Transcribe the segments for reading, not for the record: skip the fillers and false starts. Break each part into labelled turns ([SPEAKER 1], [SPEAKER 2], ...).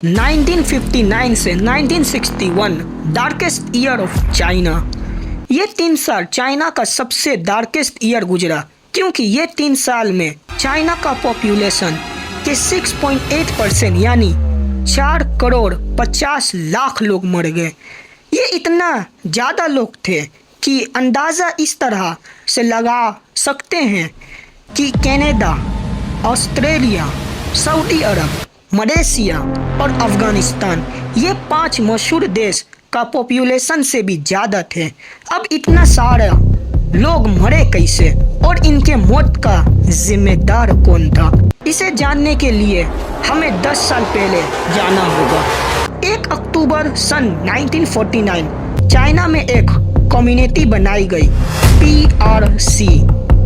[SPEAKER 1] 1959 से 1961 darkest year of China. ये 3 साल चाइना का सबसे डार्केस्ट ईयर गुजरा, क्योंकि ये 3 साल में चाइना का पॉपुलेशन के 6.8% यानी 4 करोड़ 50 लाख लोग मर गए। ये इतना ज़्यादा लोग थे कि अंदाज़ा इस तरह से लगा सकते हैं कि कनाडा, ऑस्ट्रेलिया, सऊदी अरब, मलेशिया और अफ़गानिस्तान ये 5 मशहूर देश का पॉपुलेशन से भी ज़्यादा थे। अब इतना सारा लोग मरे कैसे और इनके मौत का जिम्मेदार कौन था, इसे जानने के लिए हमें 10 साल पहले जाना होगा। 1 अक्टूबर सन 1949 चाइना में एक कम्युनिटी बनाई गई, PRC,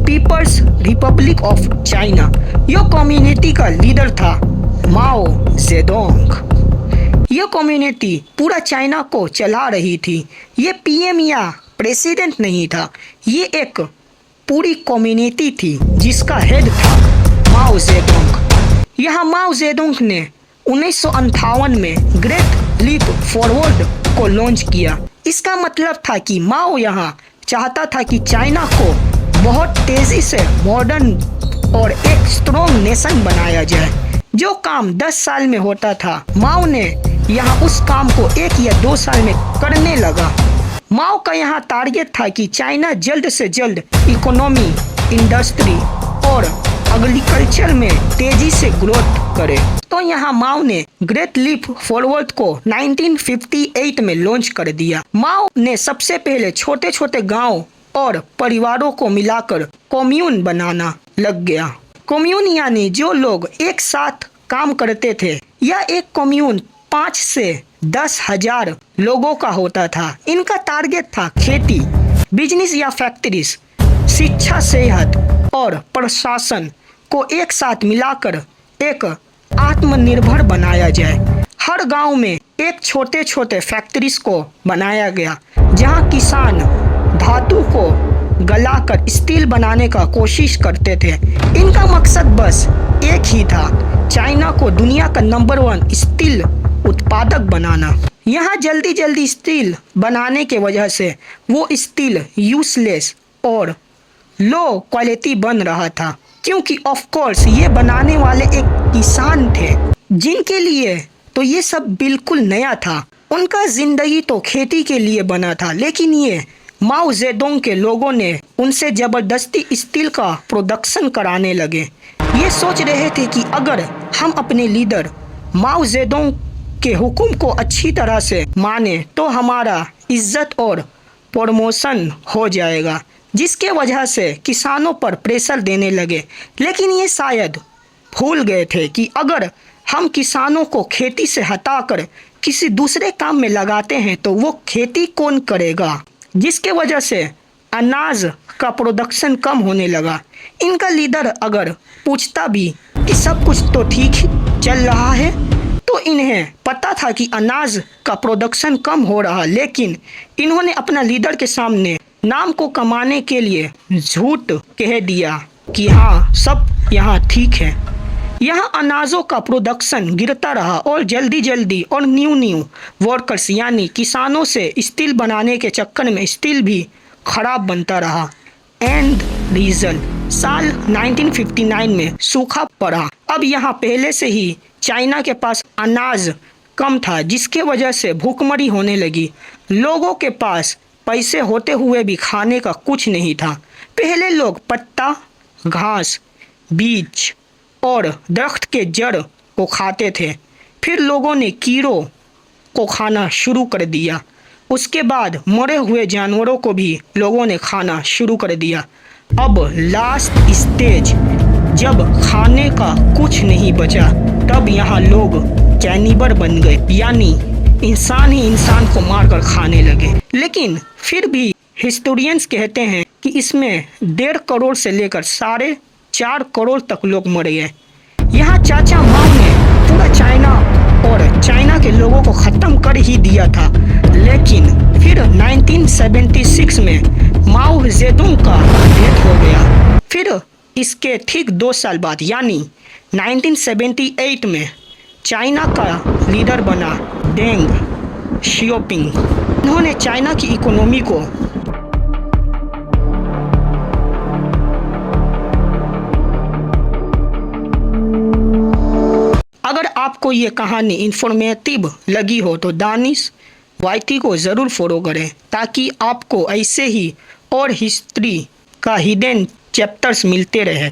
[SPEAKER 1] people's republic of China. यह कम्युनिटी का लीडर था माओ जेडोंग। यह कम्युनिटी पूरा चाइना को चला रही थी। ये PM या प्रेसिडेंट नहीं था, ये एक पूरी कम्युनिटी थी जिसका हेड था माओ जेडोंग। यहाँ माओ जेडोंग ने 1958 में ग्रेट लीप फॉरवर्ड को लॉन्च किया। इसका मतलब था कि माओ यहाँ चाहता था कि चाइना को बहुत तेज़ी से मॉडर्न और एक स्ट्रॉन्ग नेशन बनाया जाए। जो काम 10 साल में होता था, माओ ने यहाँ उस काम को 1 या 2 साल में करने लगा। माओ का यहाँ टारगेट था कि चाइना जल्द से जल्द इकोनॉमी, इंडस्ट्री और एग्रीकल्चर में तेजी से ग्रोथ करे। तो यहाँ माओ ने ग्रेट लीप फॉरवर्ड को 1958 में लॉन्च कर दिया। माओ ने सबसे पहले छोटे छोटे गांव और परिवारों को मिलाकर कम्यून बनाना लग गया। कम्यून यानी जो लोग एक साथ काम करते थे। यह एक कम्यून 5 से 10 हजार लोगों का होता था। इनका टारगेट था खेती, बिजनेस या फैक्ट्रीज, शिक्षा, सेहत और प्रशासन को एक साथ मिलाकर एक आत्मनिर्भर बनाया जाए। हर गांव में एक छोटे छोटे फैक्ट्रीज को बनाया गया जहां किसान धातु को गलाकर स्टील बनाने का कोशिश करते थे। इनका मकसद बस एक ही था, चाइना को दुनिया का नंबर 1 स्टील उत्पादक बनाना। यहाँ जल्दी जल्दी स्टील बनाने के वजह से वो स्टील यूजलेस और लो क्वालिटी बन रहा था, क्योंकि ऑफ कोर्स ये बनाने वाले एक किसान थे जिनके लिए तो ये सब बिल्कुल नया था। उनका जिंदगी तो खेती के लिए बना था, लेकिन ये माओ जेडोंग के लोगों ने उनसे ज़बरदस्ती स्टील का प्रोडक्शन कराने लगे। ये सोच रहे थे कि अगर हम अपने लीडर माओ जेडोंग के हुक्म को अच्छी तरह से माने तो हमारा इज्जत और प्रमोशन हो जाएगा, जिसके वजह से किसानों पर प्रेशर देने लगे। लेकिन ये शायद भूल गए थे कि अगर हम किसानों को खेती से हटाकर किसी दूसरे काम में लगाते हैं तो वो खेती कौन करेगा, जिसके वजह से अनाज का प्रोडक्शन कम होने लगा। इनका लीडर अगर पूछता भी कि सब कुछ तो ठीक चल रहा है, तो इन्हें पता था कि अनाज का प्रोडक्शन कम हो रहा, लेकिन इन्होंने अपना लीडर के सामने नाम को कमाने के लिए झूठ कह दिया कि हाँ सब यहाँ ठीक है। यहाँ अनाजों का प्रोडक्शन गिरता रहा और जल्दी जल्दी और न्यू वर्कर्स यानी किसानों से स्टील बनाने के चक्कर में स्टील भी खराब बनता रहा। एंड रिजल्ट साल 1959 में सूखा पड़ा। अब यहाँ पहले से ही चाइना के पास अनाज कम था, जिसके वजह से भूखमरी होने लगी। लोगों के पास पैसे होते हुए भी खाने का कुछ नहीं था। पहले लोग पत्ता, घास, बीज और दरख्त के जड़ को खाते थे। फिर लोगों ने कीड़ों को खाना शुरू कर दिया। उसके बाद मरे हुए जानवरों को भी लोगों ने खाना शुरू कर दिया। अब लास्ट स्टेज जब खाने का कुछ नहीं बचा, तब यहाँ लोग कैनिबल बन गए, यानी इंसान ही इंसान को मारकर खाने लगे। लेकिन फिर भी हिस्टोरियंस कहते हैं कि इसमें 1.5 करोड़ से लेकर 4.5 करोड़ तक लोग मर गए। यहाँ चाचा माओ ने पूरा चाइना और चाइना के लोगों को ख़त्म कर ही दिया था। लेकिन फिर 1976 में माओ जेडोंग का डेथ हो गया। फिर इसके ठीक 2 साल बाद यानी 1978 में चाइना का लीडर बना डेंग शियोपिंग। उन्होंने चाइना की इकोनॉमी को अगर आपको ये कहानी इंफॉर्मेटिव लगी हो तो दानिश वाईटी को ज़रूर फॉलो करें ताकि आपको ऐसे ही और हिस्ट्री का हिडन चैप्टर्स मिलते रहे।